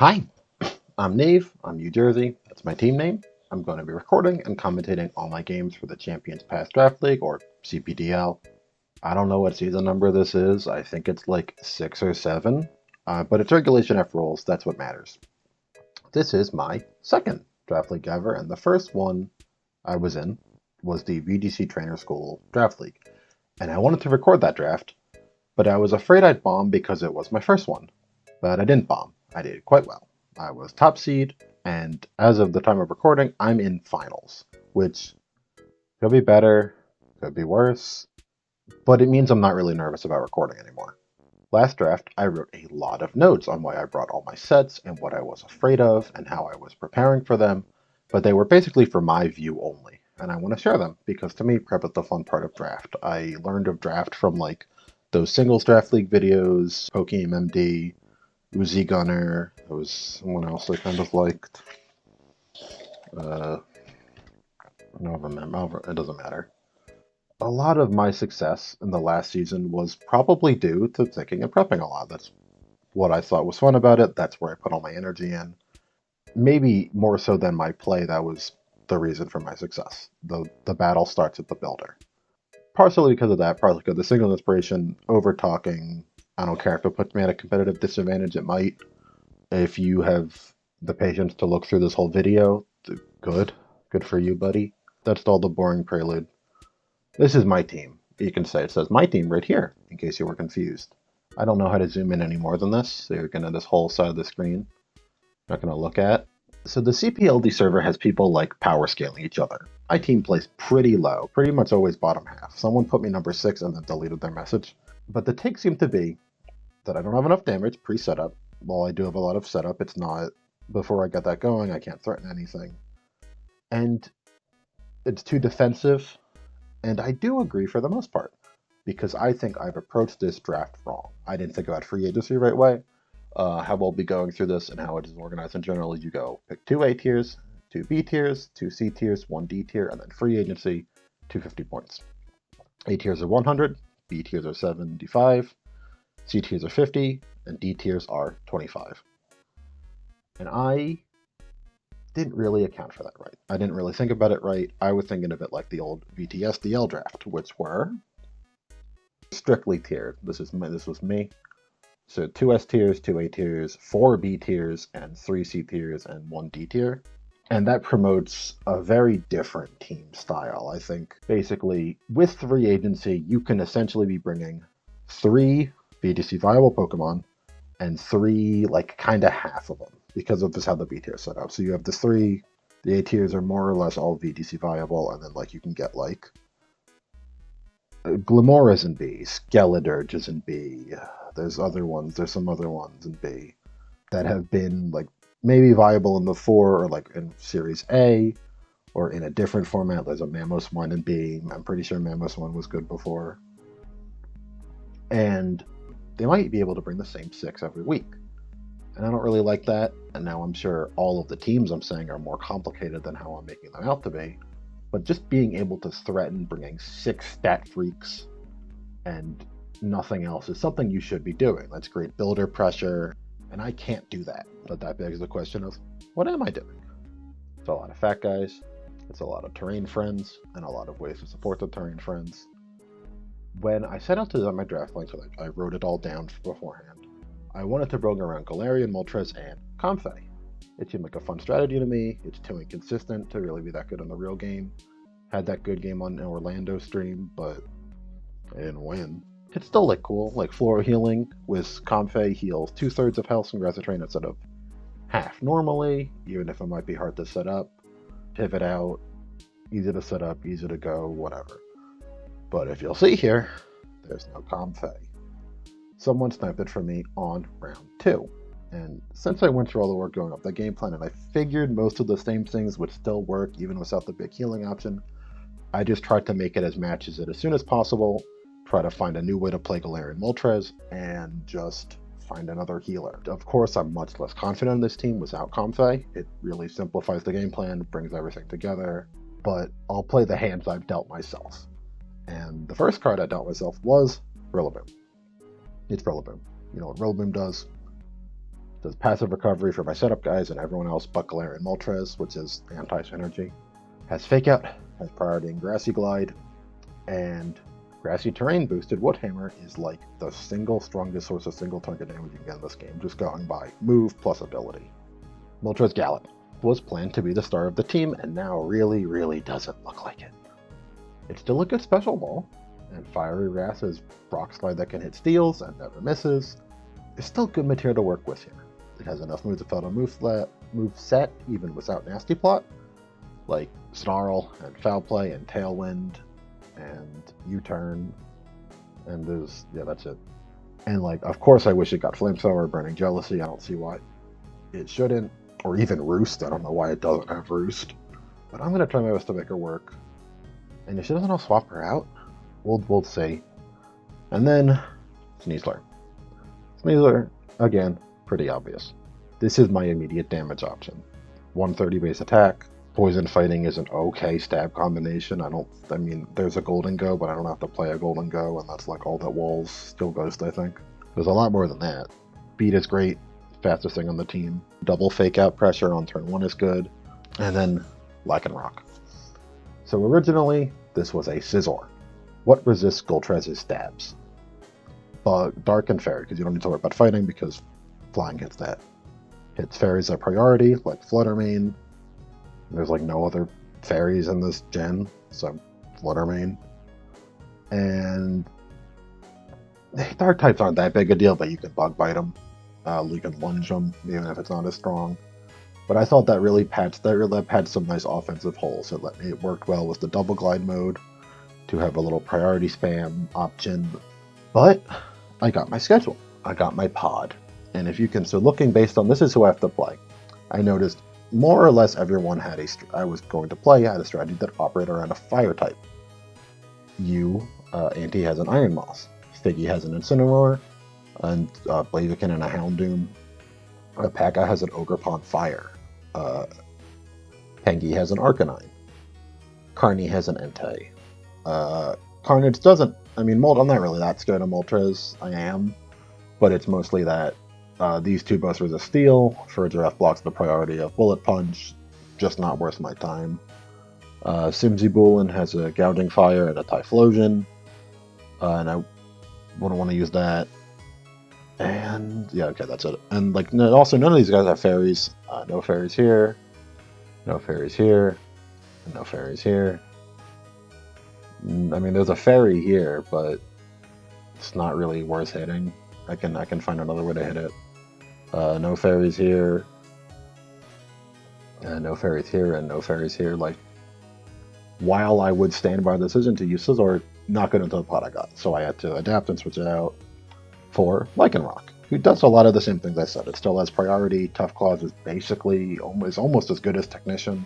Hi, I'm Nave. I'm New Jersey. That's my team name. I'm going to be recording and commentating all my games for the Champions Pass Draft League, or CPDL. I don't know what season number this is. I think it's like 6 or 7. But it's Regulation F rules. That's what matters. This is my second Draft League ever, and the first one I was in was the VGC Trainer School Draft League. And I wanted to record that draft, but I was afraid I'd bomb because it was my first one. But I didn't bomb. I did quite well. I was top seed, and as of the time of recording, I'm in finals, which could be better, could be worse, but it means I'm not really nervous about recording anymore. Last draft, I wrote a lot of notes on why I brought all my sets and what I was afraid of and how I was preparing for them, but they were basically for my view only, and I want to share them because to me, prep is the fun part of draft. I learned of draft from like those singles draft league videos, Pokemon MD, Uzi Gunner. There was someone else I kind of liked. No, remember, it doesn't matter. A lot of my success in the last season was probably due to thinking and prepping a lot. That's what I thought was fun about it. That's where I put all my energy in. Maybe more so than my play, that was the reason for my success. The battle starts at the builder. Partially because of that, partly because of the single inspiration, over talking. I don't care if it puts me at a competitive disadvantage, it might. If you have the patience to look through this whole video, good. Good for you, buddy. That's all the boring prelude. This is my team. You can say it says my team right here, in case you were confused. I don't know how to zoom in any more than this, so you're gonna this whole side of the screen. Not gonna look at. So the CPLD server has people like power scaling each other. My team plays pretty low, pretty much always bottom half. Someone put me number 6 and then deleted their message. But the take seemed to be that I don't have enough damage pre-setup. While I do have a lot of setup, it's not, before I get that going, I can't threaten anything. And it's too defensive, and I do agree for the most part, because I think I've approached this draft wrong. I didn't think about free agency right way. How we'll be going through this and how it is organized in general is you go pick 2 A tiers, 2 B tiers, 2 C tiers, 1 D tier, and then free agency, 250 points. A tiers are 100, B tiers are 75, C tiers are 50, and D tiers are 25. And I didn't really account for that right. I didn't really think about it right. I was thinking of it like the old VTSDL draft, which were strictly tiered. This was me. So 2 S tiers, 2 A tiers, 4 B tiers, and 3 C tiers, and 1 D tier. And that promotes a very different team style. I think basically with free agency, you can essentially be bringing 3 VTC viable Pokemon and 3 like kind of half of them because of this how the B tier is set up. So you have the 3, the A tiers are more or less all VTC viable, and then like you can get like Glamora's in B, Skeledirge is in B. There's some other ones in B that have been like maybe viable in the 4 or like in Series A or in a different format. There's a Mamos 1 in B. I'm pretty sure Mamos 1 was good before. And they might be able to bring the same 6 every week. And I don't really like that. And now I'm sure all of the teams I'm saying are more complicated than how I'm making them out to be. But just being able to threaten bringing 6 stat freaks and nothing else is something you should be doing. Let's create builder pressure. And I can't do that. But that begs the question of, what am I doing? It's a lot of fat guys. It's a lot of terrain friends and a lot of ways to support the terrain friends. When I set out to design my draft line, so I wrote it all down beforehand, I wanted to bring around Galarian, Moltres, and Comfey. It seemed like a fun strategy to me. It's too inconsistent to really be that good in the real game. Had that good game on an Orlando stream, but I didn't win. It's still like cool, like floor healing with Comfey heals 2/3 of health and Grass Train instead of half normally, even if it might be hard to set up. Pivot out, easy to set up, easy to go, whatever. But if you'll see here, there's no Comfey. Someone sniped it from me on round 2. And since I went through all the work going up the game plan and I figured most of the same things would still work even without the big healing option, I just tried to make it as matches it as soon as possible, try to find a new way to play Galarian Moltres, and just find another healer. Of course, I'm much less confident in this team without Comfey. It really simplifies the game plan, brings everything together, but I'll play the hands I've dealt myself. And the first card I dealt myself was Rillaboom. It's Rillaboom. You know what Rillaboom does? Does passive recovery for my setup guys and everyone else but Galarian Moltres, which is anti-synergy. Has Fake Out, has priority in Grassy Glide, and Grassy Terrain boosted Woodhammer is like the single strongest source of single target damage you can get in this game, just going by move plus ability. Moltres Gallop was planned to be the star of the team, and now really doesn't look like it. It's still a good special ball, and Fiery Wrath is Rock Slide that can hit steals and never misses. It's still good material to work with here. It has enough moves to fill a move set even without Nasty Plot, like Snarl and Foul Play and Tailwind and U-Turn, and there's, yeah, that's it. And like, of course I wish it got Flamethrower or Burning Jealousy. I don't see why it shouldn't, or even Roost. I don't know why it doesn't have Roost, but I'm gonna try my best to make her work. And if she doesn't, I'll swap her out. We'll see. And then Sneasler. Sneasler, again, pretty obvious. This is my immediate damage option. 130 base attack. Poison Fighting is an okay stab combination. I mean, there's a Golden Go, but I don't have to play a Golden Go, and that's like all that Walls still Ghost, I think. There's a lot more than that. Beat is great. Fastest thing on the team. Double Fake Out pressure on turn 1 is good. And then Lycanroc. So originally, this was a Scizor. What resists Goltrez's stabs? Dark and Fairy, because you don't need to worry about fighting, because Flying hits that. Hits Fairies at priority, like Fluttermane. There's like no other Fairies in this gen, so Fluttermane. And Dark types aren't that big a deal, but you can Bug Bite them. You can Lunge them, even if it's not as strong. But I thought that really patched some nice offensive holes. It worked well with the Double Glide mode to have a little priority spam option. But I got my schedule. I got my pod. And if you can, so looking based on this is who I have to play. I noticed more or less everyone had had a strategy that operated around a fire type. Auntie has an Iron Moss. Figgy has an Incineroar, and Blaziken and a Houndoom. Paka has an Ogerpon Fire. Pengy has an Arcanine. Carney has an Entei. Carnage doesn't. I mean, I'm not really that scared of Moltres. I am, but it's mostly that these two both resist Steel. Giraffe blocks the priority of Bullet Punch. Just not worth my time. Simzibulin has a Gouging Fire and a Typhlosion, and I wouldn't want to use that. And yeah, okay, that's it. And like, also none of these guys have Fairies. No Fairies here. No Fairies here. And no Fairies here. I mean, there's a Fairy here, but it's not really worth hitting. I can find another way to hit it. No Fairies here. No Fairies here, and no Fairies here. Like, while I would stand by the decision to use Scizor, not good into the pot I got. So I had to adapt and switch it out for Lycanroc, who does a lot of the same things I said. It still has priority. Tough Claws is basically almost as good as Technician.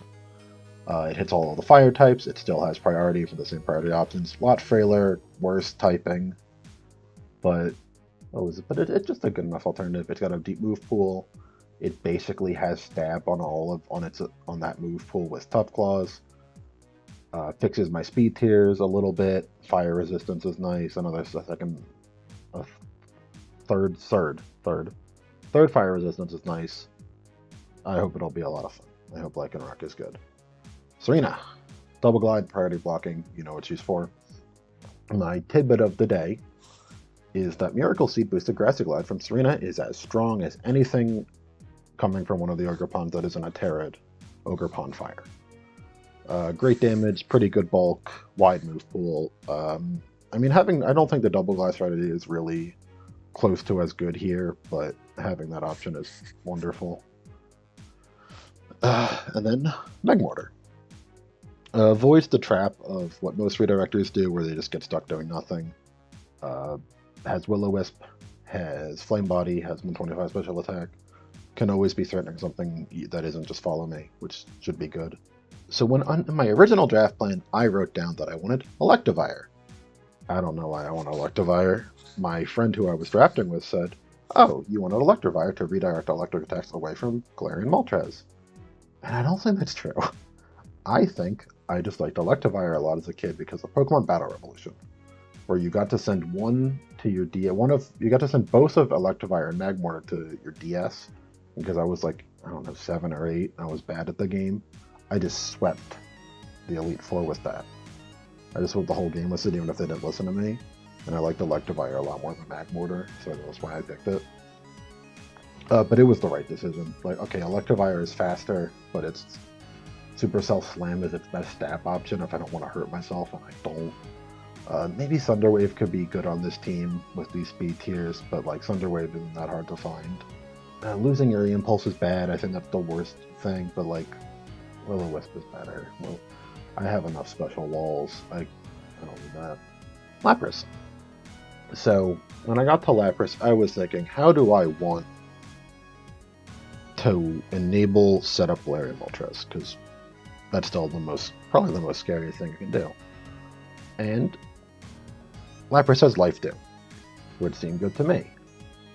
It hits all of the fire types. It still has priority for the same priority options. A lot frailer, worse typing, but it's just a good enough alternative. It's got a deep move pool. It basically has stab on on that move pool with Tough Claws. Fixes my speed tiers a little bit. Fire resistance is nice. Third fire resistance is nice. I hope it'll be a lot of fun. I hope Lycanroc is good. Serena, Double Glide, priority blocking, you know what she's for. My tidbit of the day is that Miracle Seed boosted Grassy Glide from Serena is as strong as anything coming from one of the Ogerpons that isn't a Terrid Ogerpon Fire. Great damage, pretty good bulk, wide move pool. I don't think the Double Glide strategy is really close to as good here, but having that option is wonderful. And then Megmortar. Avoids the trap of what most redirectors do, where they just get stuck doing nothing. Has Will-O-Wisp, has Flame Body, has 125 special attack. Can always be threatening something that isn't just Follow Me, which should be good. So in my original draft plan, I wrote down that I wanted Electivire. I don't know why I want Electivire. My friend who I was drafting with said, "Oh, you want an Electivire to redirect electric attacks away from Galarian Moltres." And I don't think that's true. I think I just liked Electivire a lot as a kid because of Pokemon Battle Revolution, where you got to send one to your DS. You got to send both of Electivire and Magmortar to your DS because I was like, I don't know, 7 or 8. I was bad at the game. I just swept the Elite Four with that. I just swept the whole game with it, even if they didn't listen to me. And I liked Electivire a lot more than Mag Mortar, so that's why I picked it. But it was the right decision. Like, okay, Electivire is faster, but its Supercell Slam is its best stab option if I don't want to hurt myself, and I don't. Maybe Thunderwave could be good on this team with these speed tiers, but like Thunderwave isn't that hard to find. Losing Area Impulse is bad. I think that's the worst thing, but like Will-O-Wisp is better. Well, I have enough special walls. I don't need that. Lapras. So when I got to Lapras, I was thinking, how do I want to enable setup Galarian Moltres? Because that's still probably the most scary thing you can do. And Lapras has Life Dew, which seemed good to me.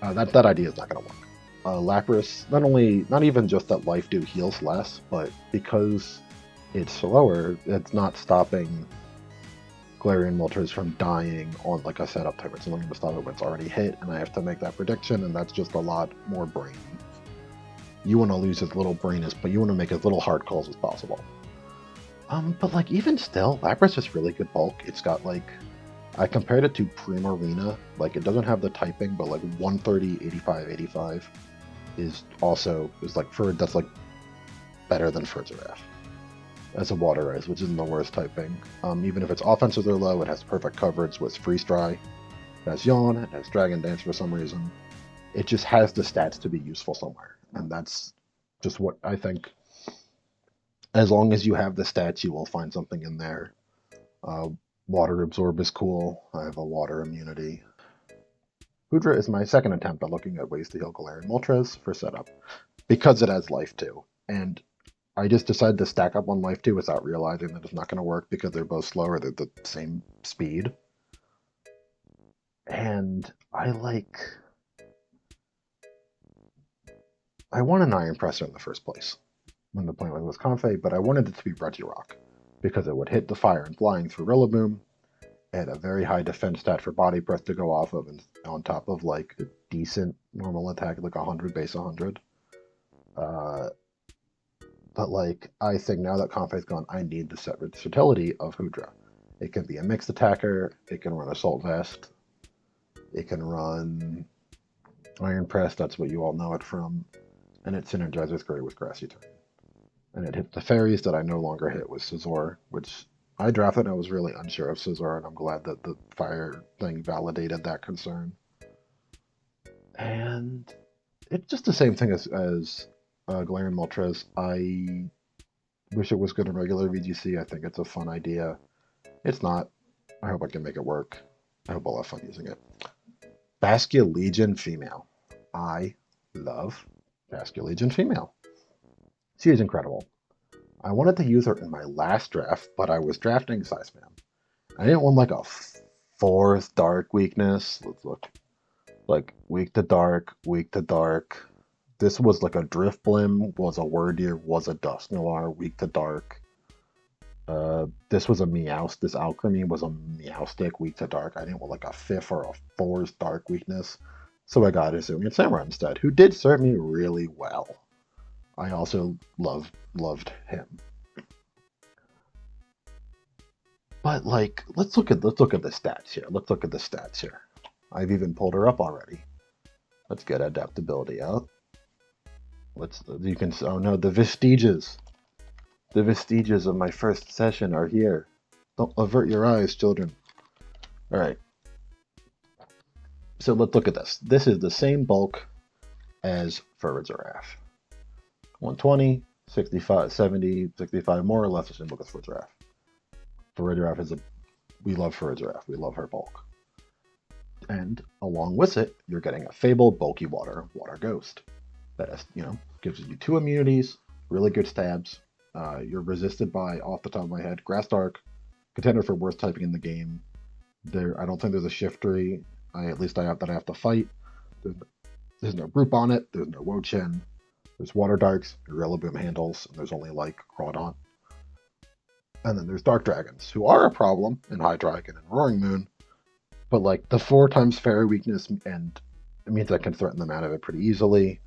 That idea is not going to work. Lapras, not even just that Life Dew heals less, but because it's slower, it's not stopping Galarian Moltres from dying on like a setup type. It's only going to stop it when it's already hit, and I have to make that prediction, and that's just a lot more brain. You want to lose as little brain as, but you want to make as little hard calls as possible. But like even still, Lapras is really good bulk. It's got like, I compared it to Primarina. Like it doesn't have the typing, but like 130, 85, 85 is like that's like better than Fertzerath as a Water Ice, which isn't the worst typing. Even if its offenses are low, it has perfect coverage with Freeze Dry. It has Yawn, it has Dragon Dance for some reason. It just has the stats to be useful somewhere. And that's just what I think. As long as you have the stats, you will find something in there. Water Absorb is cool. I have a water immunity. Hoodra is my second attempt at looking at ways to heal Galarian Moltres for setup, because it has Life Dew. And I just decided to stack up on Life Dew without realizing that it's not going to work because they're both slower, they're the same speed. And I want an Iron Presser in the first place when the plan was Confe, but I wanted it to be Regirock because it would hit the fire and flying through Rillaboom, and a very high defense stat for Body Press to go off of, and on top of like a decent normal attack, like 100 base 100. But like I think now that Confe's gone, I need the set versatility of Hoodra. It can be a mixed attacker. It can run Assault Vest. It can run Iron Press. That's what you all know it from. And it synergizes great with Grassy Terrain. And it hits the fairies that I no longer hit with Scizor, which I drafted and I was really unsure of Scizor, and I'm glad that the fire thing validated that concern. And it's just the same thing as Galarian Moltres. I wish it was good in regular VGC. I think it's a fun idea. It's not. I hope I can make it work. I hope I'll have fun using it. Bascullegion Legion Female. I love Bascullegion Legion Female. She is incredible. I wanted to use her in my last draft, but I was drafting Sizeman. I didn't want like a 4th dark weakness. Let's look. Like weak to dark, weak to dark. This was like a Drifblim, was a Wordier, was a Dusknoir, weak to dark. This was a Meowth. This Alchemy was a Meowstic, weak to dark. I didn't want like a 5th or a 4th dark weakness. So I got Izumi Samurai instead, who did serve me really well. I also loved him. But like, let's look at the stats here. Let's look at the stats here. I've even pulled her up already. Let's get adaptability out. Oh no, the vestiges of my first session are here. Don't avert your eyes, children. Alright. So let's look at this. This is the same bulk as Fertzerath. 120, 65, 70, 65, more or less the same bulk as Fertzerath. Fertzerath we love Fertzerath. We love her bulk. And along with it, you're getting a Fable, bulky Water Ghost. That is, gives you 2 immunities, really good stabs. You're resisted by, off the top of my head, Grass Dark, contender for worst typing in the game. I don't think there's a Shiftry. I have to fight. There's no group on it. There's no Wochen. There's Water Darks, Rillaboom handles, and there's only like Crawdaunt. And then there's Dark Dragons, who are a problem in High Dragon and Roaring Moon. But like the 4 times Fairy weakness, and it means I can threaten them out of it pretty easily.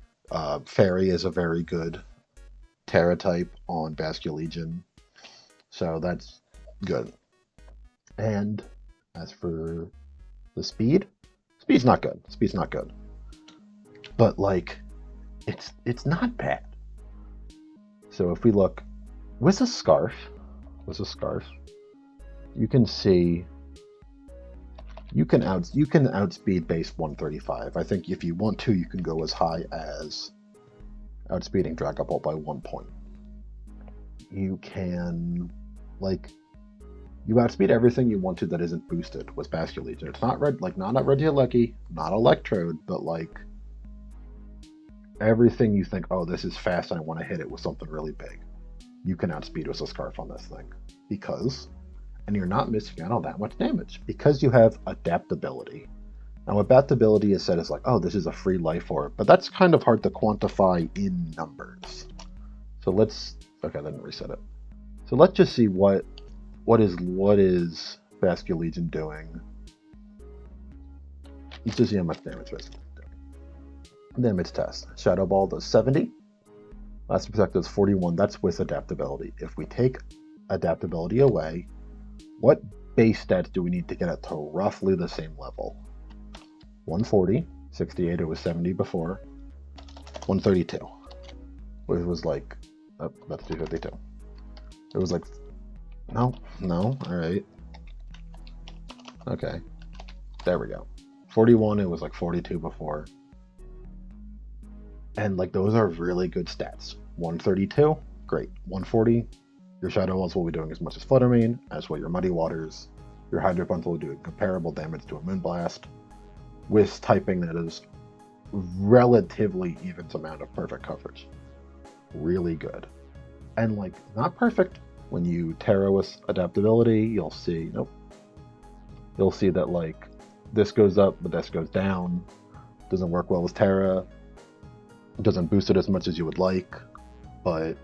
Fairy is a very good Terra type on Basculegion, so that's good. And as for the speed's not good. Speed's not good. But like, it's not bad. So if we look with a scarf, you can see you can outspeed base 135. I think if you want to, you can go as high as outspeeding Dragapult by 1 point. You can you outspeed everything you want to that isn't boosted with Basculegion. It's not not Regieleki, not Electrode, but like everything you think, oh, this is fast and I want to hit it with something really big, you can outspeed with a scarf on this thing. And you're not missing out on that much damage because you have adaptability. Now, adaptability is said as like, oh, this is a free life orb, but that's kind of hard to quantify in numbers. So okay, I didn't reset it. So let's just see what is Basculegion doing. Let's just see how much damage Basculegion doing. Damage test. Shadow Ball does 70. Last Protect does 41. That's with adaptability. If we take adaptability away, what base stats do we need to get it to roughly the same level? 140, 68, it was 70 before. 132, which was like, oh, that's 252. It was like, no, alright. Okay, there we go. 41, it was like 42 before. And like, those are really good stats. 132, great. 140, your Shadow Balls will be doing as much as Fluttermane, as will your Muddy Waters. Your Hydro Punch will be doing comparable damage to a Moonblast, with typing that is relatively even amount of perfect coverage. Really good. And like, not perfect. When you Terra with adaptability, you'll see, nope. You'll see that like, this goes up, but this goes down. Doesn't work well with Terra. Doesn't boost it as much as you would like, but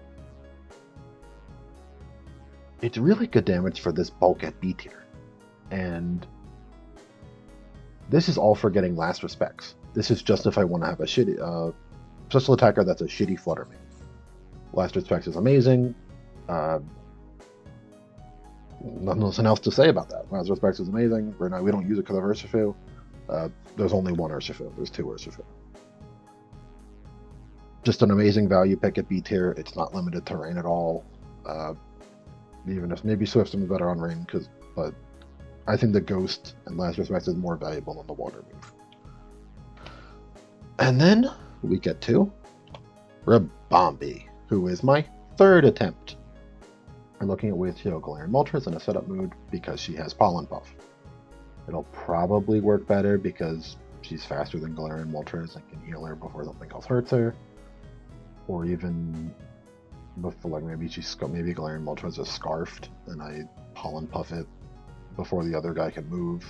it's really good damage for this bulk at B tier. And this is all for getting last respects. This is just if I want to have a shitty special attacker that's a shitty Fluttermane. Last respects is amazing. Nothing else to say about that. Last respects is amazing. Right now we don't use it because of Urshifu. There's only one Urshifu. There's two Urshifu. Just an amazing value pick at B tier. It's not limited to rain at all. Even if maybe Swift's better on rain, but I think the Ghost and Last Respect is more valuable than the Water move. And then we get to Ribombee, who is my third attempt. I'm looking at with Galarian Moltres in a setup mood because she has Pollen Puff. It'll probably work better because she's faster than Galarian Moltres and can heal her before something else hurts her. Or even before, like maybe Galarian Moltres is scarfed and I Pollen Puff it before the other guy can move.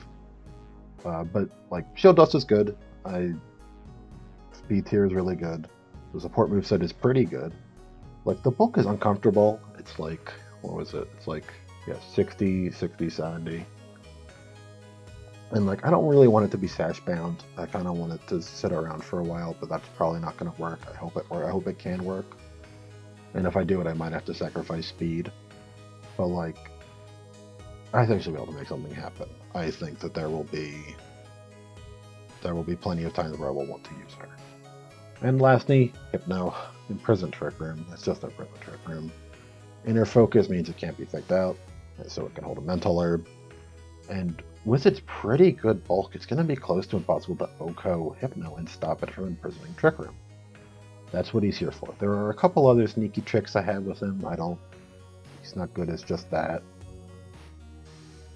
But like Shield Dust is good. Speed tier is really good. The support moveset is pretty good. Like the bulk is uncomfortable. It's like, what was it? It's like, yeah, 60, 70. And like, I don't really want it to be sash bound. I kind of want it to sit around for a while, but that's probably not going to work. I hope it can work. And if I do it, I might have to sacrifice speed. But like, I think she'll be able to make something happen. I think that there will be plenty of times where I will want to use her. And lastly, Hypno, Imprisoned Trick Room. It's just a Imprisoned Trick Room. Inner Focus means it can't be thicked out, so it can hold a Mental Herb. And with its pretty good bulk, it's going to be close to impossible to OHKO Hypno and stop it from imprisoning Trick Room. That's what he's here for. There are a couple other sneaky tricks I have with him. He's not good as just that.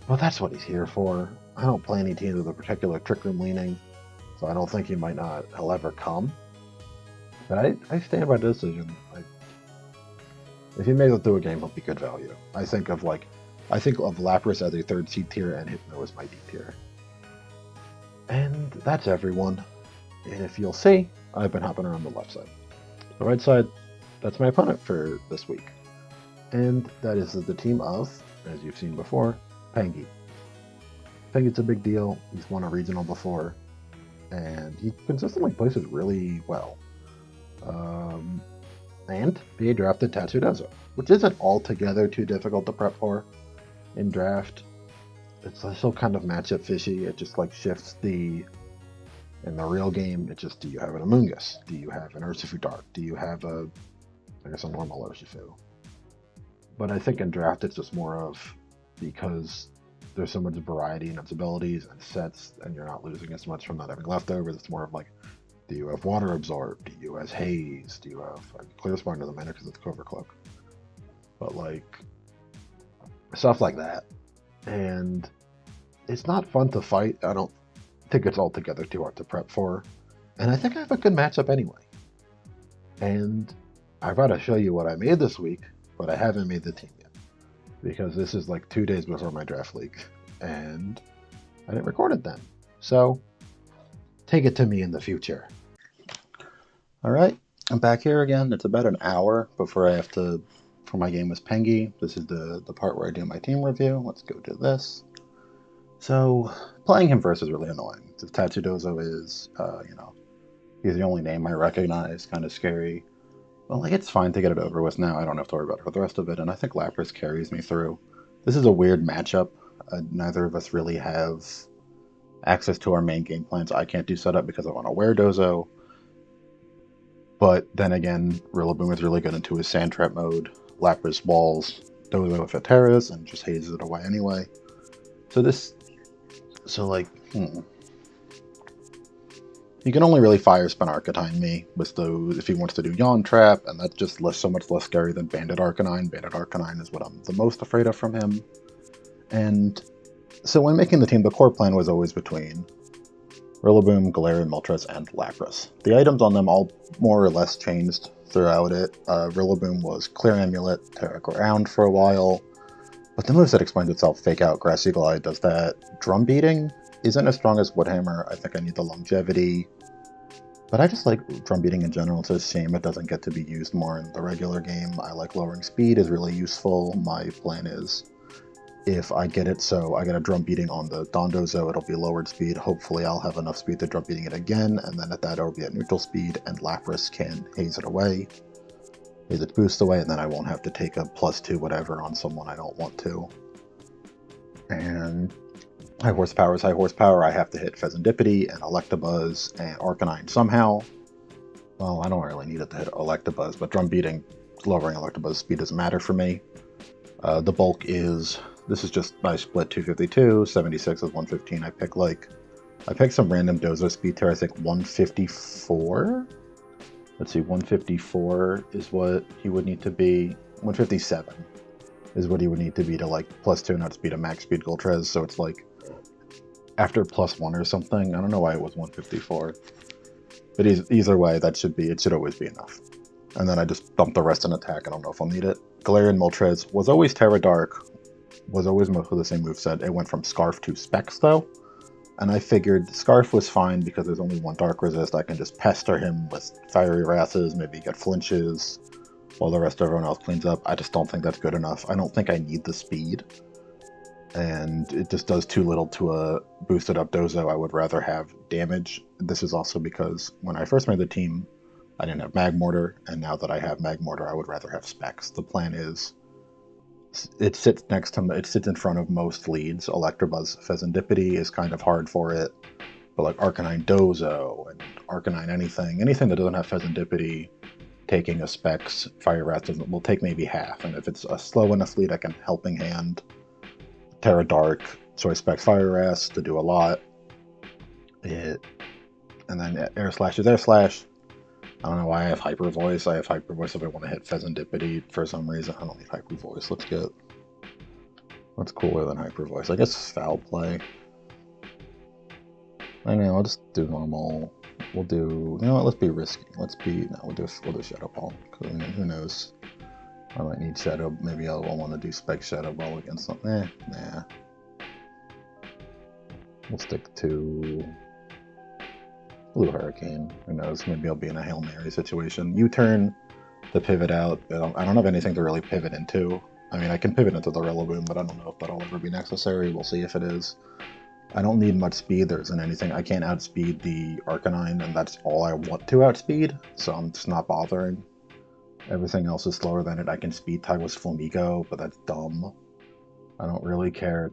But that's what he's here for. I don't play any teams with a particular Trick Room leaning, so I don't think he'll ever come. But I stand by the decision. If he makes it through a game, he'll be good value. I think of Lapras as a third C tier and Hypno as my D tier. And that's everyone. And if you'll see, I've been hopping around the left side. The right side, that's my opponent for this week. And that is the team of, as you've seen before, Pengy. Pengy's a big deal. He's won a regional before. And he consistently places really well. And he drafted Tatsudozo, which isn't altogether too difficult to prep for in draft. It's still kind of matchup fishy. It just like shifts in the real game. It just, do you have an Amoonguss? Do you have an Urshifu Dark? Do you have a normal Urshifu? But I think in draft it's just more of, because there's so much variety in its abilities and sets, and you're not losing as much from not having leftovers. It's more of like, do you have Water Absorb? Do you have Haze? Do you have Clear Spine doesn't matter because it's Cover Cloak. But like stuff like that. And it's not fun to fight. I don't think it's altogether too hard to prep for. And I think I have a good matchup anyway. And I've got to show you what I made this week, but I haven't made the team yet. Because this is like 2 days before my draft league. And I didn't record it then. So take it to me in the future. All right, I'm back here again. It's about an hour before I have to, for my game with Pengy. This is the part where I do my team review. Let's go to this. So, playing him first is really annoying. If Tatsudozo is, he's the only name I recognize, kind of scary. But, like, it's fine to get it over with now. I don't have to worry about it for the rest of it, and I think Lapras carries me through. This is a weird matchup. Neither of us really have access to our main game plans. I can't do setup because I want to wear Dozo. But then again, Rillaboom is really good into his Sand Trap mode. Lapras walls Dozo if it terras and just hazes it away anyway. He can only really fire spin Arcanine me with those if he wants to do Yawn Trap, and that's just so much less scary than Banded Arcanine. Banded Arcanine is what I'm the most afraid of from him. And so when making the team, the core plan was always between Rillaboom, Galarian, Moltres, and Lapras. The items on them all more or less changed throughout it. Rillaboom was Clear Amulet, Terra Ground for a while, but the moveset explains itself. Fake Out, Grass Eagle Eye does that. Drum Beating isn't as strong as Woodhammer. I think I need the longevity, but I just like Drum Beating in general. It's a shame it doesn't get to be used more in the regular game. I like lowering speed is really useful. My plan is, if I get it so I get a Drum Beating on the Dondozo, it'll be lowered speed. Hopefully I'll have enough speed to Drum Beating it again, and then at that it'll be at neutral speed, and Lapras can haze it away. Haze its boost away, and then I won't have to take a +2 whatever on someone I don't want to. And high horsepower is high horsepower. I have to hit Pheasantipity and Electabuzz and Arcanine somehow. Well, I don't really need it to hit Electabuzz, but Drum Beating, lowering Electabuzz speed doesn't matter for me. The bulk is... This is just my split 252, 76 is 115. I pick some random Dozo speed tier, I think 154? Let's see, 154 is what he would need to be. 157 is what he would need to be to like +2 not speed a max speed Goltrez, so it's like after +1 or something. I don't know why it was 154. But either way, it should always be enough. And then I just dump the rest in attack. I don't know if I'll need it. Galarian Moltres was always Terra Dark, was always mostly the same moveset. It went from Scarf to Specs, though. And I figured Scarf was fine because there's only one Dark Resist. I can just pester him with Fiery Wrasses, maybe get flinches, while the rest of everyone else cleans up. I just don't think that's good enough. I don't think I need the speed. And it just does too little to a boosted up Dozo. I would rather have damage. This is also because when I first made the team, I didn't have Magmortar, and now that I have Magmortar, I would rather have Specs. The plan is, it sits in front of most leads. Electabuzz Pheasantipity is kind of hard for it, but like Arcanine Dozo and Arcanine anything that doesn't have Pheasantipity, taking a Specs Fire Wrath will take maybe half, and if it's a slow enough lead, I can Helping Hand Terra Dark, so I Specs Fire Wrath to do a lot. And then Air Slash is Air Slash. I don't know why I have Hyper Voice. I have Hyper Voice if I want to hit Pheasantipity for some reason. I don't need Hyper Voice. What's cooler than Hyper Voice? I guess Foul Play. I know, I'll just do normal. We'll do, you know what, let's be risky. We'll do Shadow Ball. Who knows? I might need Shadow. Maybe I'll want to do Spec Shadow Ball against something. Nah. We'll stick to Blue Hurricane. Who knows? Maybe I'll be in a Hail Mary situation. U-turn to pivot out. I don't have anything to really pivot into. I mean, I can pivot into the Rillaboom, but I don't know if that'll ever be necessary. We'll see if it is. I don't need much speed. There isn't anything. I can't outspeed the Arcanine, and that's all I want to outspeed, so I'm just not bothering. Everything else is slower than it. I can speed tie with Flamigo, but that's dumb. I don't really care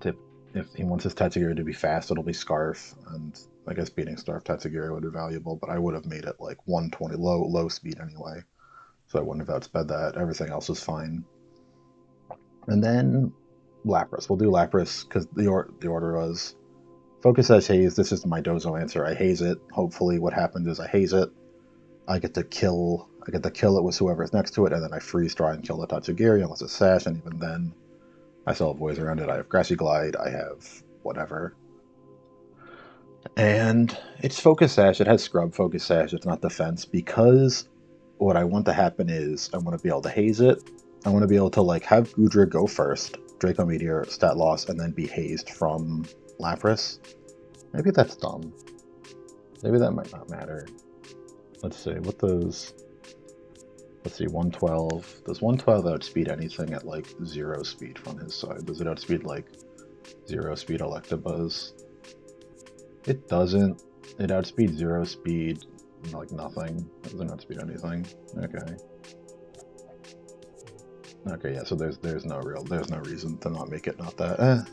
if he wants his Tatsugiri to be fast, it'll be Scarf, and I guess beating Scarf Tatsugiri would be valuable, but I would have made it like 120 low speed anyway, so I wouldn't have outsped that. Everything else is fine. And then Lapras. We'll do Lapras because the order was Focus Sash Haze. This is my Dozo answer. I haze it. Hopefully, what happens is I haze it. I get to kill. I get to kill it with whoever's next to it, and then I freeze dry and kill the Tatsugiri unless it's Sash, and even then, I still have ways around it. I have Grassy Glide. I have whatever. And it's Focus Sash. It has Scrub Focus Sash. It's not Defense because what I want to happen is I want to be able to haze it. I want to be able to like have Gudra go first, Draco Meteor, stat loss, and then be hazed from Lapras. Maybe that's dumb. Maybe that might not matter. Let's see, what does... Let's see, 112. Does 112 outspeed anything at like 0 speed from his side? Does it outspeed like 0 speed Electabuzz? It doesn't. It outspeeds 0 speed, like nothing. It doesn't outspeed anything. Okay. Okay, yeah, so there's no reason to not make it not that.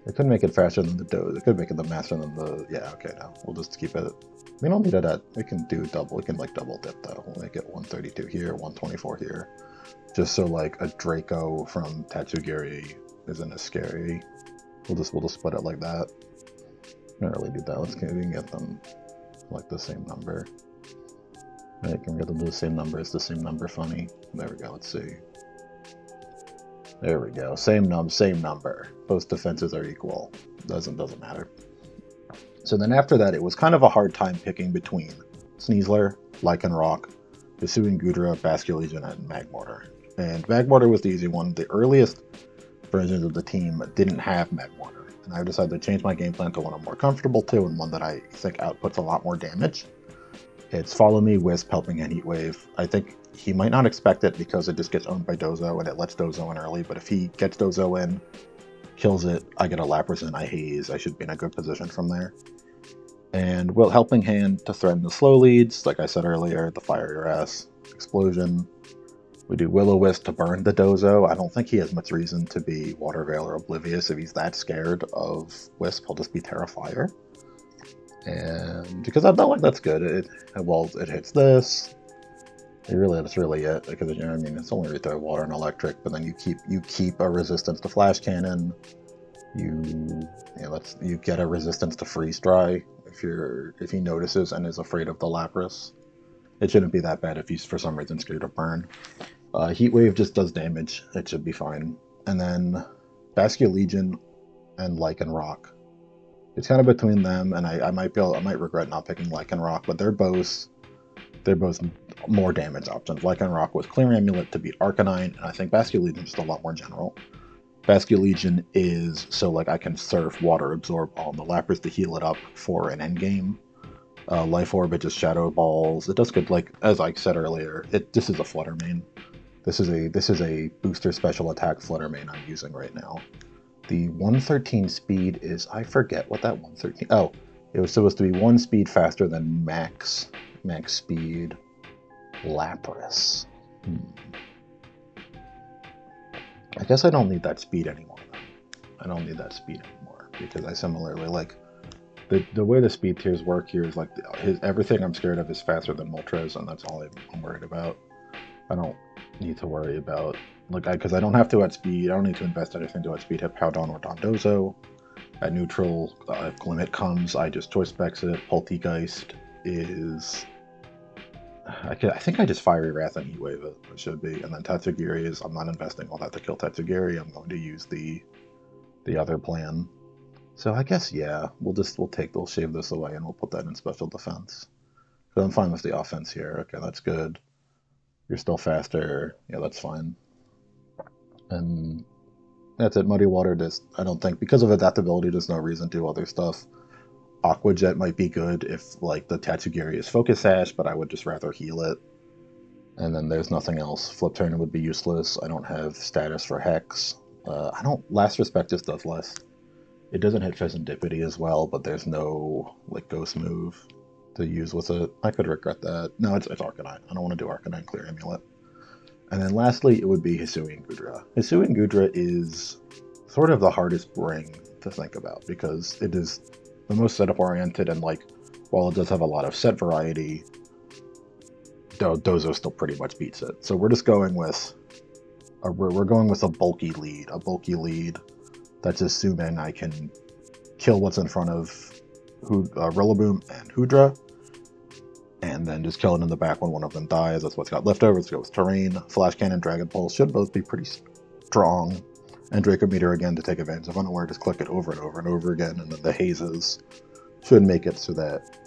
It could make it faster than the Doze. It could make it the master than the... Yeah, okay, no. We'll just keep it... We don't need it at... We can do double. We can, like, double dip that. We'll make it 132 here, 124 here. Just so, like, a Draco from Tatsugiri isn't as scary. We'll just split it like that. We don't really do that. We can get them, like, the same number. Right, can we get them to the same number? Is the same number funny? There we go, let's see. There we go. Same number. Both defenses are equal. Doesn't matter. So then after that, it was kind of a hard time picking between Sneasler, Lycanroc, Hisuian Gudra, Basculegion, and Magmortar. And Magmortar was the easy one. The earliest versions of the team didn't have Magmortar. And I decided to change my game plan to one I'm more comfortable to and one that I think outputs a lot more damage. It's Follow Me, Wisp, Helping Hand, Heat Wave. I think he might not expect it because it just gets owned by Dozo and it lets Dozo in early, but if he gets Dozo in, kills it, I get a Lapras in, I haze, I should be in a good position from there. And Will Helping Hand to threaten the slow leads, like I said earlier, the Fire Your Ass Explosion. We do Will-O-Wisp to burn the Dozo. I don't think he has much reason to be Water Veil or Oblivious. If he's that scared of Wisp, he'll just be Terrafire. And because I don't like that's good. It hits this. That's really it. Because you know what I mean, it's only right there, water and electric. But then you keep a resistance to flash cannon. You get a resistance to freeze dry if he notices and is afraid of the Lapras. It shouldn't be that bad if he's for some reason scared of burn. Heat Wave just does damage. It should be fine. And then Basculegion and Lycanroc. It's kind of between them, and I might regret not picking Lycanroc, but they're both more damage options. Lycanroc was Clear Amulet to beat Arcanine, and I think Basculegion is just a lot more general. Basculegion is so like I can Surf, Water Absorb on the Lapras to heal it up for an endgame. Life Orb, it just Shadow Balls. It does good, like as I said earlier. This is a Flutter Mane. This is a booster special attack Flutter Mane I'm using right now. The 113 speed is, I forget what that 113... Oh, it was supposed to be 1 speed faster than max speed Lapras. I guess I don't need that speed anymore. I don't need that speed anymore because I similarly like the way the speed tiers work here is like everything I'm scared of is faster than Moltres, and that's all I'm worried about. I don't need to worry about because I don't have to outspeed. I don't need to invest anything to outspeed hit Powdon or Dondozo. At neutral, if Glimmet comes, I just choice specs it. Poltegeist is... I think I just Fiery Wrath and Heat Wave it should be. And then Tatsugiri is... I'm not investing all that to kill Tatsugiri. I'm going to use the other plan. So I guess, yeah, we'll shave this away and we'll put that in special defense. But I'm fine with the offense here. Okay, that's good. You're still faster. Yeah, that's fine. And that's it. Muddy Water, I don't think, because of adaptability, there's no reason to do other stuff. Aqua Jet might be good if, like, the Tatsugiri is Focus Sash, but I would just rather heal it. And then there's nothing else. Flip Turn would be useless. I don't have status for Hex. Last Respect just does less. It doesn't hit Pheasantipity as well, but there's no like ghost move to use with it. I could regret that. No, it's Arcanine. I don't want to do Arcanine Clear Amulet. And then lastly, it would be Hisui and Gudra. Hisui and Gudra is sort of the hardest ring to think about because it is the most setup oriented, and like while it does have a lot of set variety, Dozo still pretty much beats it. So we're just going with we're going with a bulky lead that's assuming I can kill what's in front of Rillaboom and Hoodra, and then just kill it in the back when one of them dies. That's what's got leftovers. Go with Terrain, Flash Cannon, Dragon Pulse should both be pretty strong, and Draco Meteor again to take advantage of Unaware. Just click it over and over and over again, and then the hazes should make it so that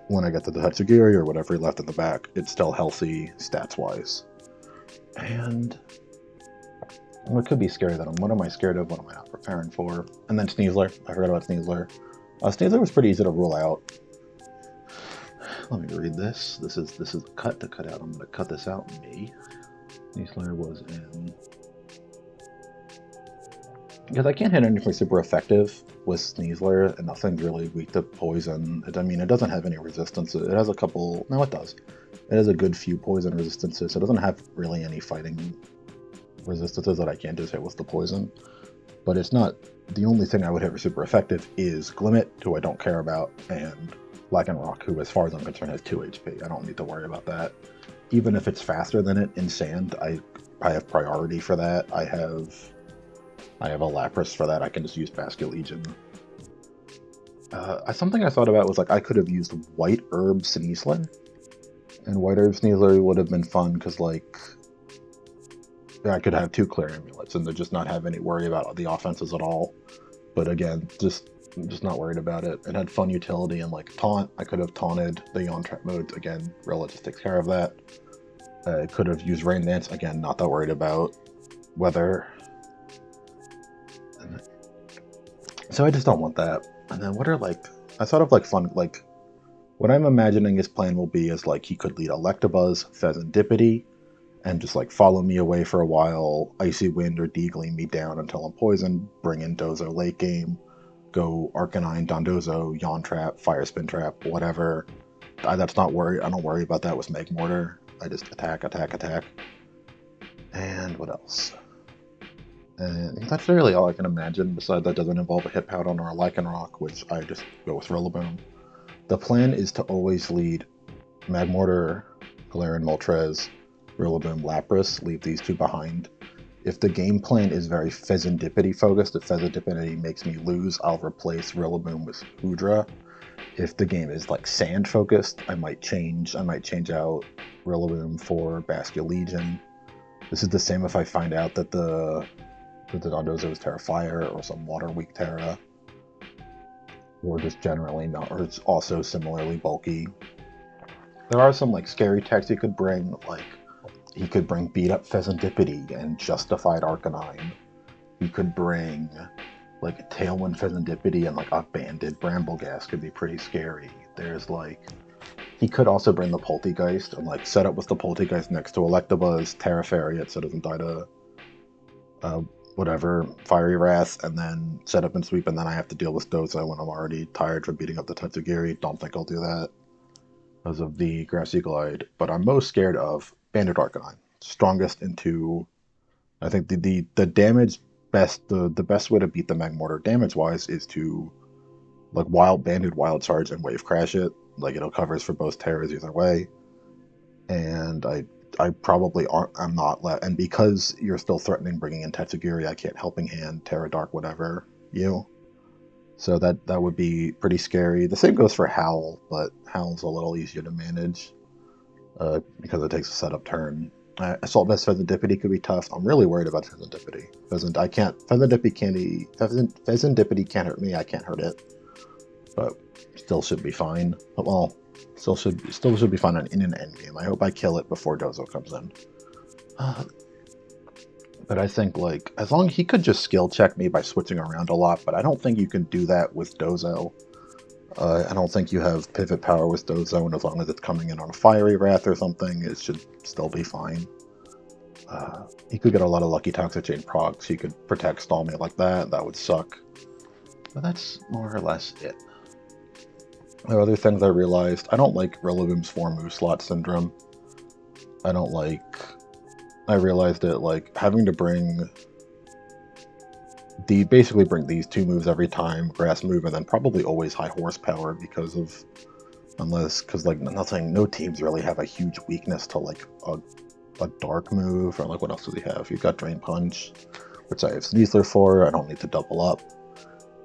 when I get to the Tatsugiri or whatever left in the back, it's still healthy stats-wise. And what could be scary that what am I scared of? What am I not preparing for? And then Sneasler. I forgot about Sneasler. Sneasler was pretty easy to rule out. Let me read this. This is a cut to cut out. I'm going to cut this out. Me. Sneasler was in... Because I can't hit anything super effective with Sneasler, and nothing's really weak to poison. I mean, it doesn't have any resistance. It has a couple... No, it does. It has a good few poison resistances. It doesn't have really any fighting resistances that I can't just hit with the poison. But it's not... The only thing I would hit for super effective is Glimmet, who I don't care about, and Rock, who, as far as I'm concerned, has 2 HP. I don't need to worry about that. Even if it's faster than it in Sand, I have priority for that. I have a Lapras for that. I can just use Basket Legion. Something I thought about was like I could have used White Herb Sneasler, and White Herb Sneasler would have been fun because like I could have 2 Clear Amulets and just not have any worry about the offenses at all. But again, just not worried about it. It had fun utility and like taunt. I could have taunted the Yawn Trap modes again. Rilla just takes care of that. I could have used Rain Dance again. Not that worried about weather. So I just don't want that. And then what are like, I thought of like fun, like what I'm imagining his plan will be is like he could lead Electabuzz, Pheasantipity, and just like follow me away for a while, Icy Wind or Deagling me down until I'm poisoned, bring in Dozo late game, go Arcanine, Dondozo, Yawn Trap, Fire Spin Trap, whatever. That's not worry. I don't worry about that with Magmortar. I just attack. And what else? And that's really all I can imagine, besides that doesn't involve a Hit Powder or a Lycanroc, which I just go with Rillaboom. The plan is to always lead Magmortar, Galarian Moltres, Rillaboom, Lapras, leave these 2 behind. If the game plan is very Pheasantipity focused, if Pheasantipity makes me lose, I'll replace Rillaboom with Hoodra. If the game is like Sand focused, I might change out Rillaboom for Basket Legion. This is the same if I find out that the Dondozo is Terra Fire or some water weak Terra, or just generally not, or it's also similarly bulky. There are some like scary techs he could bring, like he could bring beat up Pheasantipity and Justified Arcanine. He could bring like a Tailwind Pheasantipity and like a Banded Brambleghast could be pretty scary. There's like, he could also bring the Poltegeist and like set up with the Poltegeist next to Electabuzz, Terra Fairy it so it doesn't die to whatever, Fiery Wrath, and then set up and sweep, and then I have to deal with Dozo when I'm already tired from beating up the Tatsugiri. Don't think I'll do that because of the Grassy Glide, but I'm most scared of Banded Arcanine. Strongest into, I think the damage best, the best way to beat the Magmortar damage-wise is to like Banded Wild Charge and Wave Crash it. Like it'll covers for both Terras either way. And I probably aren't. I'm not. And because you're still threatening bringing in Tatsugiri, I can't Helping Hand, Terra Dark, whatever you. So that would be pretty scary. The same goes for Howl, but Howl's a little easier to manage because it takes a setup turn. Assault Vest Pheasantipity could be tough. I'm really worried about Pheasantipity. Pheasantipity can't hurt me. I can't hurt it, but still should be fine. Well, still should be fine in an endgame. I hope I kill it before Dozo comes in. But I think like as long as he could just skill check me by switching around a lot, but I don't think you can do that with Dozo. I don't think you have pivot power with Dozo, and as long as it's coming in on a Fiery Wrath or something, it should still be fine. He could get a lot of Lucky Toxic Chain procs. He could Protect Stall me like that. That would suck. But that's more or less it. There are other things I realized. I don't like Rillaboom's 4 move slot syndrome. I don't like... I realized that, like, having to basically bring these 2 moves every time, grass move, and then probably always high horsepower because of... Because, like, no teams really have a huge weakness to, like, a dark move, or, like, what else does he have? You've got Drain Punch, which I have Sneasler for, I don't need to double up.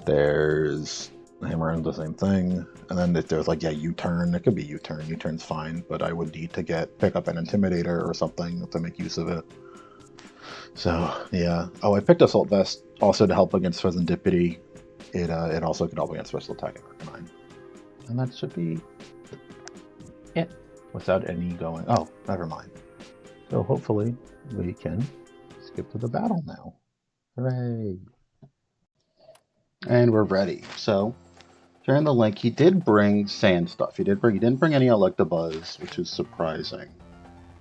There's Hammer and the same thing. And then if there's like, yeah, U-turn, it could be U-turn. U-turn's fine, but I would need to pick up an Intimidator or something to make use of it. So, yeah. Oh, I picked Assault Vest also to help against Serendipity. It also could help against Special Attack and Arcanine. And that should be it. Without any going... Oh, never mind. So hopefully we can skip to the battle now. Hooray! And we're ready. So, during the link, he did bring sand stuff. He didn't bring any Electabuzz, which is surprising.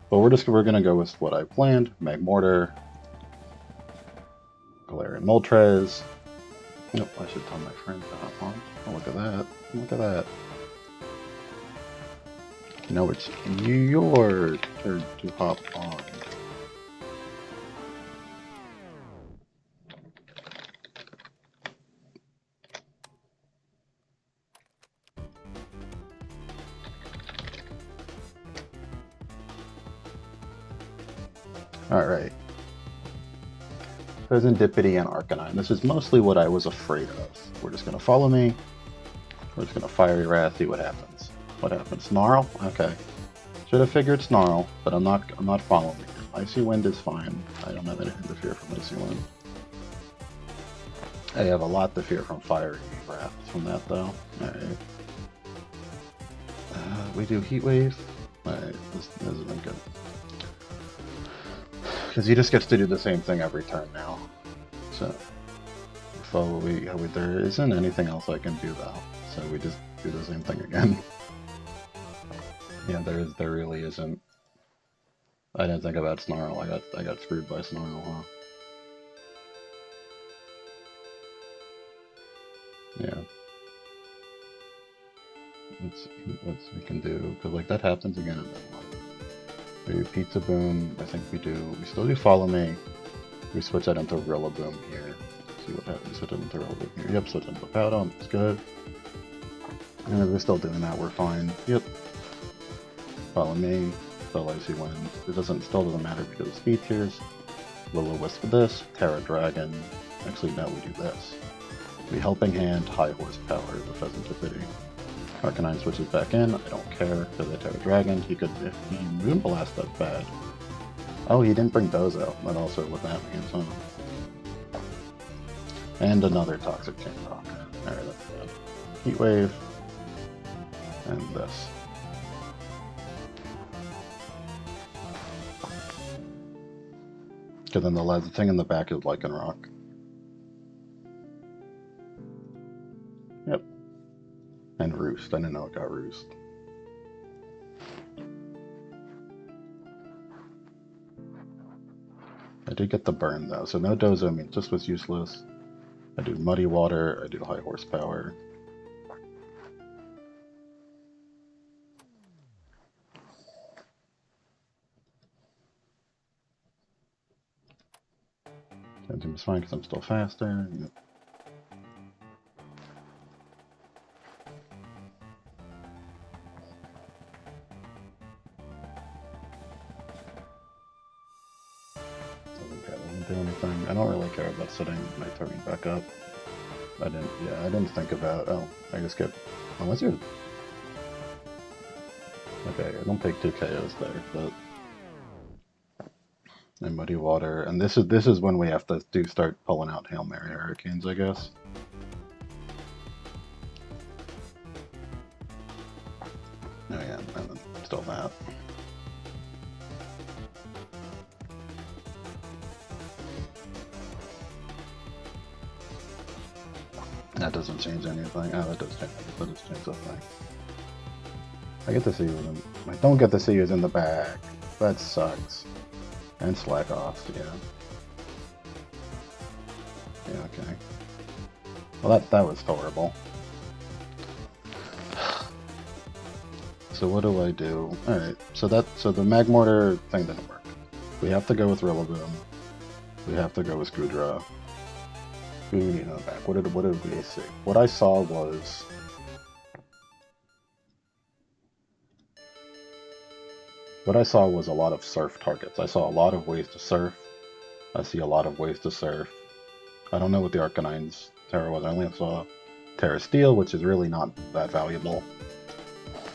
But we're gonna go with what I planned: Magmortar, Galarian Moltres. Nope, I should tell my friend to hop on. Oh, look at that! Look at that! Now it's your turn to hop on. Alright. Serendipity and Arcanine. This is mostly what I was afraid of. We're just going to follow me. We're just going to Fiery Wrath, see what happens. What happens? Snarl? Okay. Should have figured Snarl, but I'm not following you. Icy Wind is fine. I don't have anything to fear from Icy Wind. I have a lot to fear from Fiery Wrath from that, though. Alright. We do Heat Wave. Alright, this isn't good. Because he just gets to do the same thing every turn now. So, there isn't anything else I can do though. So we just do the same thing again. Yeah, there really isn't. I didn't think about Snarl. I got screwed by Snarl, huh? Yeah. Let's we can do, because like that happens again and then what? We do Pizza Boom. I think we still do Follow Me. We switch that into Rillaboom here. See what happens. We switch it into Rillaboom here. Yep, switch into Powdom. It's good. And if we're still doing that, we're fine. Yep. Follow Me. Still Icy Wind. Still doesn't matter because of speed tiers. Will-O-Wisp with this. Terra Dragon. Actually, now we do this. We Helping Hand, High Horsepower, the Serendipity. Arcanine switches back in. I don't care because I Terra Dragon. He could, if he Moonblast, that's bad. Oh, he didn't bring Dozo. That also what that means, huh? And another Toxic Chain Rock. Alright, that's bad. Heat Wave. And this. Because then the thing in the back is Lycanroc. Yep. And Roost. I didn't know it got Roost. I did get the burn though, so no Dozo means this was useless. I do Muddy Water, I do High Horsepower. That fine because I'm still faster. Yep. Do anything. I don't really care about setting my turn back up. I didn't think about, oh, I just get, unless you're, okay, I don't take 2 KOs there, but, and Muddy Water, and this is when we have to start pulling out Hail Mary Hurricanes, I guess. Oh yeah, and then still that. That doesn't change anything. Oh, that does change something. I get to see you in. I don't get to see you in the bag. That sucks. And Slack Off, yeah. Yeah, okay. Well, that was horrible. So what do I do? Alright, so the Magmortar thing didn't work. We have to go with Rillaboom. We have to go with Goodra. Who do we need in the back? What did we see? What I saw was... What I saw was a lot of Surf targets. I saw a lot of ways to Surf. I see a lot of ways to Surf. I don't know what the Arcanine's Terra was. I only saw Terra Steel, which is really not that valuable.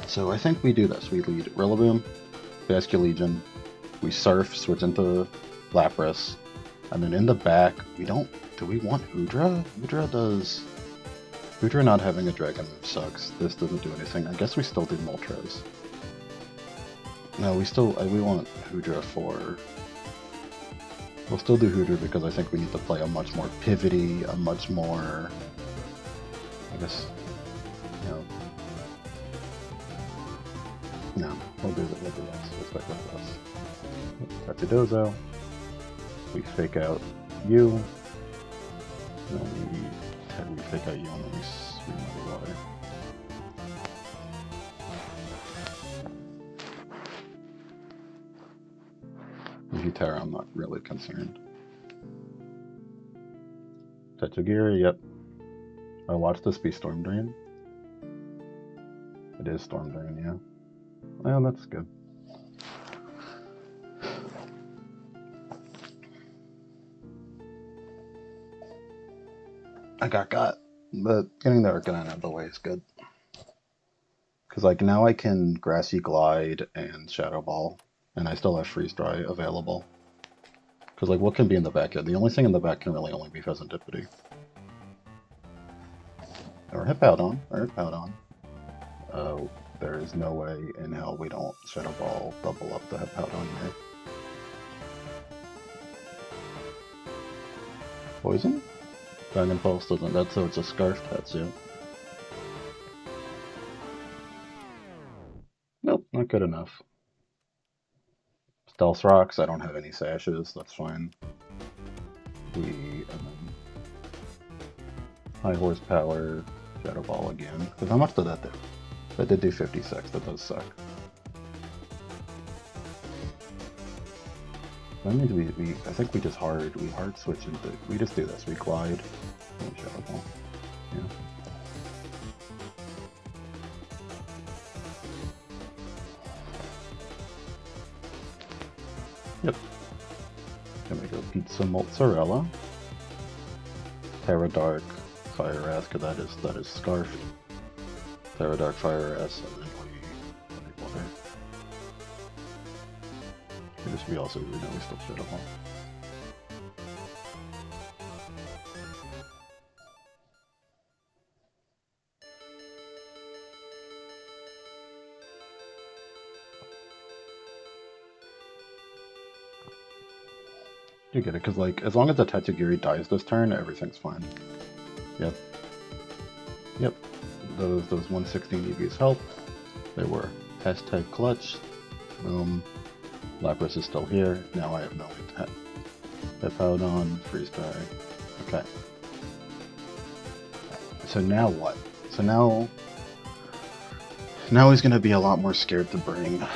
So I think we do this. We lead Rillaboom, Basculegion, we Surf, switch into Lapras, and then in the back, we don't... Do we want Hoodra? Hoodra not having a Dragon move sucks. This doesn't do anything. I guess we still do Moltres. No, we want Hoodra for... We'll still do Hoodra because I think we need to play a much more pivoty, a much more... I guess... You know... No, we'll do this. We'll stick with this. Tachidozo. We fake out you. No, we fake out you and then we swing the water. If you Terra, I'm not really concerned. Tetsugira, yep. I watched this be Storm Drain. It is Storm Drain, yeah. Well, that's good. I got, but getting the Arcanine out of the way is good. Because, like, now I can Grassy Glide and Shadow Ball, and I still have Freeze Dry available. Because, like, what can be in the backyard? The only thing in the back can really only be Pheasantipity. Or Hippowdon. There is no way in hell we don't Shadow Ball double up the Hippowdon here. Poison? Dragon Pulse doesn't, that's so it's a Scarf Tatsu. Nope, not good enough. Stealth Rocks, I don't have any Sashes, that's fine. High Horsepower, Shadow Ball again. Because how much did that do? That did do 56, that does suck. That means I think we just hard switch into, we just do this, we glide, and Shadow Ball, yeah. Yep. Then we go Pizza Mozzarella, Terra Dark, Fire Ass, because that is Scarf. Terra Dark, Fire Ass, and then we water. We also, we still Shadow Ball. You get it, because, like, as long as the Tatsugiri dies this turn, everything's fine. Yep. Yep. Those 116 EVs help. They were hashtag clutch. Boom. Lapras is still here. Now I have no intent. Hippowdon, Freeze Dry. Okay. So now what? So now he's gonna be a lot more scared to bring the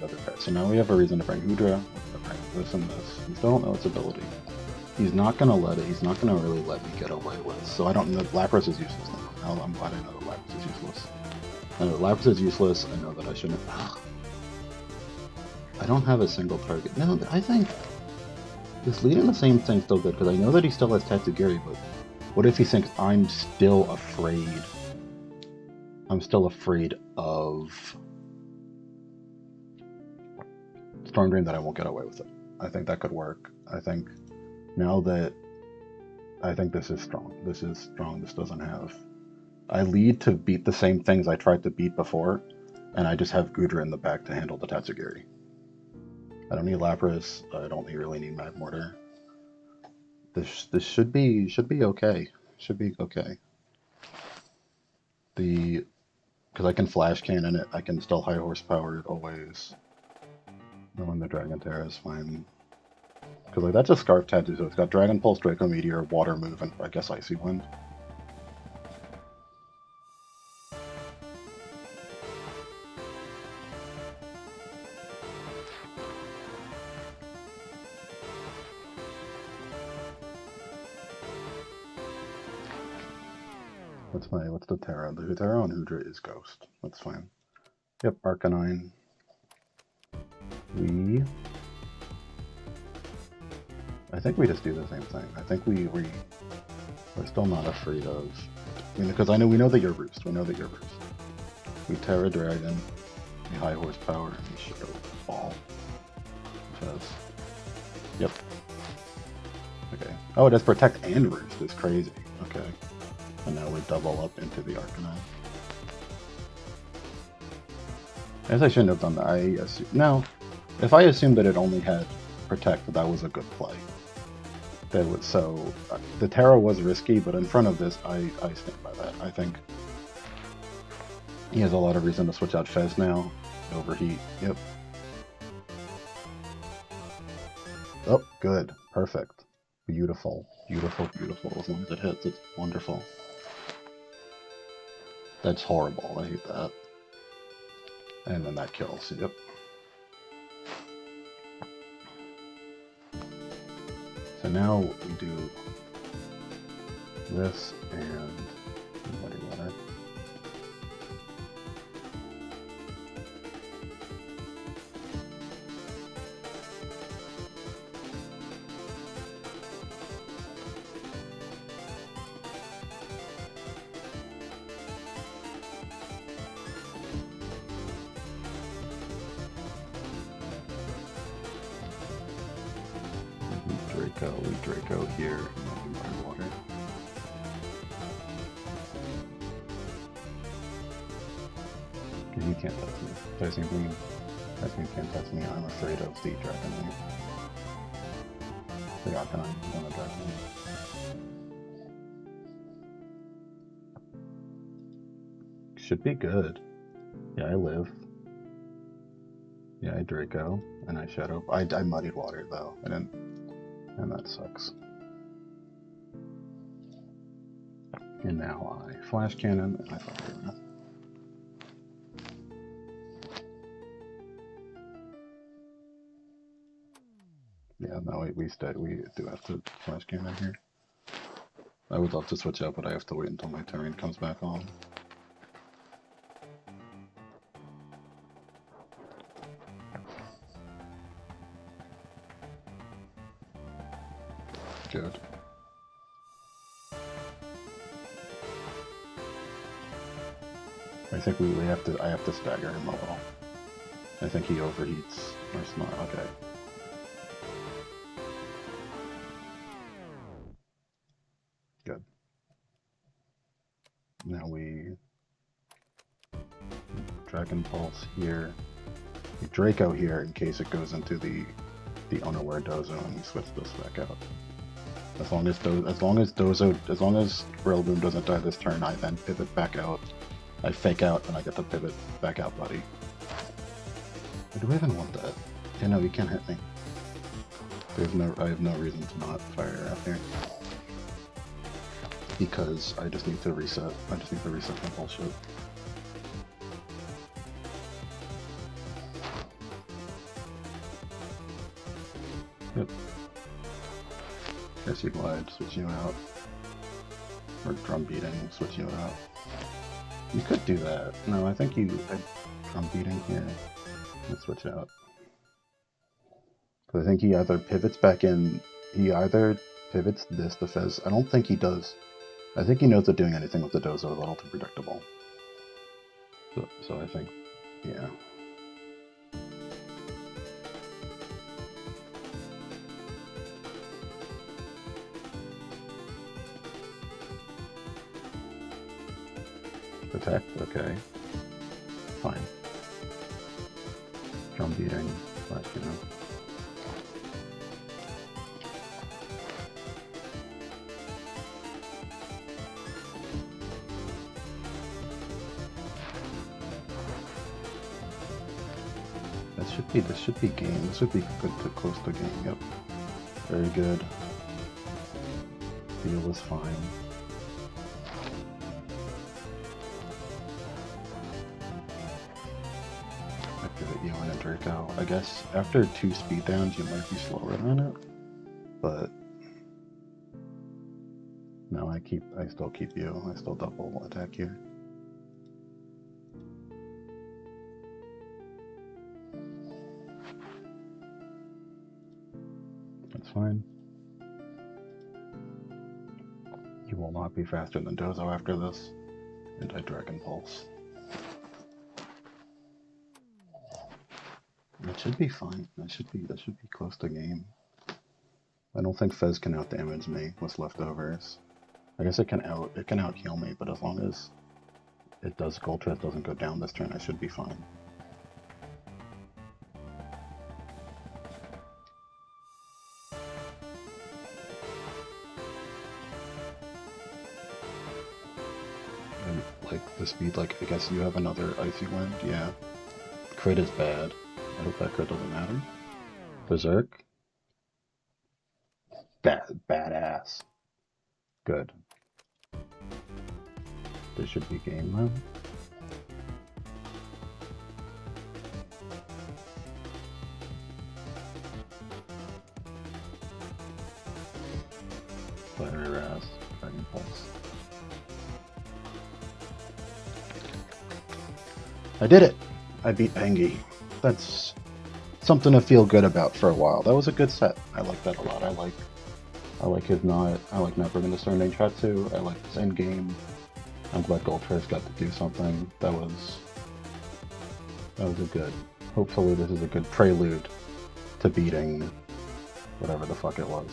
other pet. So now we have a reason to bring Hoodra. This and this. We still don't know its ability. He's not gonna he's not gonna really let me get away with. So I don't know, Lapras is useless now. I'm glad I know that Lapras is useless. I know that Lapras is useless, I know that I shouldn't. I don't have a single target. No, I think this leading the same thing's still good, because I know that he still has Tatsugiri, but what if he thinks I'm still afraid of Storm Drain, that I won't get away with it. I think that could work. I think this is strong. This is strong. This doesn't have... I lead to beat the same things I tried to beat before, and I just have Goodra in the back to handle the Tatsugiri. I don't need Lapras. I don't really need Magmortar. This should be okay. Should be okay. Because I can Flash Cannon it. I can still high horsepower it always. Knowing the Dragon Terra is fine. Because, like, that's a Scarf Tattoo, so it's got Dragon Pulse, Draco Meteor, Water Move, and I guess Icy Wind. what's the Terra? The Terra on Hydra is Ghost. That's fine. Yep, Arcanine. I think we just do the same thing. I think we're still not afraid of. I mean, because we know that you're Roost. We know that you're Roost. We Terra Dragon, we High Horsepower, and we Shadow Ball. Because, yep. Okay. Oh, it has Protect and Roost. It's crazy. Okay. And now we double up into the Arcanine. I guess I shouldn't have done that. No. If I assumed that it only had Protect, that was a good play. The Terra was risky, but in front of this, I stand by that. I think he has a lot of reason to switch out Fez now. Overheat. Yep. Oh, good. Perfect. Beautiful. Beautiful, beautiful. As long as it hits, it's wonderful. That's horrible. I hate that. And then that kills. Yep. So now we do this and Muddy Water. We Draco here, and then we Muddy Water. Because you can't touch me. Tyson can't touch me. I'm afraid of the Dragonite. The Arcanine on the Dragonite. Should be good. Yeah, I live. Yeah, I Draco, and I Shadow. I Muddied Water, though. I didn't. And that sucks. And now I Flash Cannon, and I Fire Breath. Yeah, no, we do have to Flash Cannon here. I would love to switch out, but I have to wait until my terrain comes back on. Good. I think I have to stagger him a little. I think he overheats. Or smart. Okay. Good. Now we Dragon Pulse here. We Draco here in case it goes into the unaware Dozo and we switch this back out. As long as Rillaboom doesn't die this turn, I then pivot back out. I fake out and I get to pivot back out, buddy. Or do I even want that? Yeah, no, you can't hit me. I have no reason to not fire out here. Because I just need to reset. I just need to reset my bullshit. Yep. Guess you glide, switch you out. Or drum beating, switch you out. You could do that. No, I think drum beating here. Let's switch out. Because I think he either pivots back in. He either pivots this to Fez. I don't think he does. I think he knows that doing anything with the Dozo is a little too predictable. So I think, yeah. Protect, okay. Fine. Drum beating, Flash Cannon. This should be game. This would be good to close to game. Yep. Very good. Deal is fine. Activate you on a Draco. I guess after 2 speed downs you might be slower than it. But No, I still keep you. I still double attack you. That's fine. You will not be faster than Dozo after this. Anti-Dragon Pulse. That should be fine. That should be close to game. I don't think Fez can out-damage me with leftovers. I guess it can out heal me, but as long as it does Goltreth doesn't go down this turn, I should be fine. And like the speed, like I guess you have another Icy Wind, yeah. Crit is bad. I hope that crit doesn't matter. Berserk. Badass. Good. This should be game then. Fire Ras, Dragon Pulse. I did it! I beat Pengy. That's something to feel good about for a while. That was a good set. I like that a lot. I like his not bringing the Surnaing Tratsu. I like his end game. I'm glad Goltreth got to do something. That was a good. Hopefully this is a good prelude to beating whatever the fuck it was.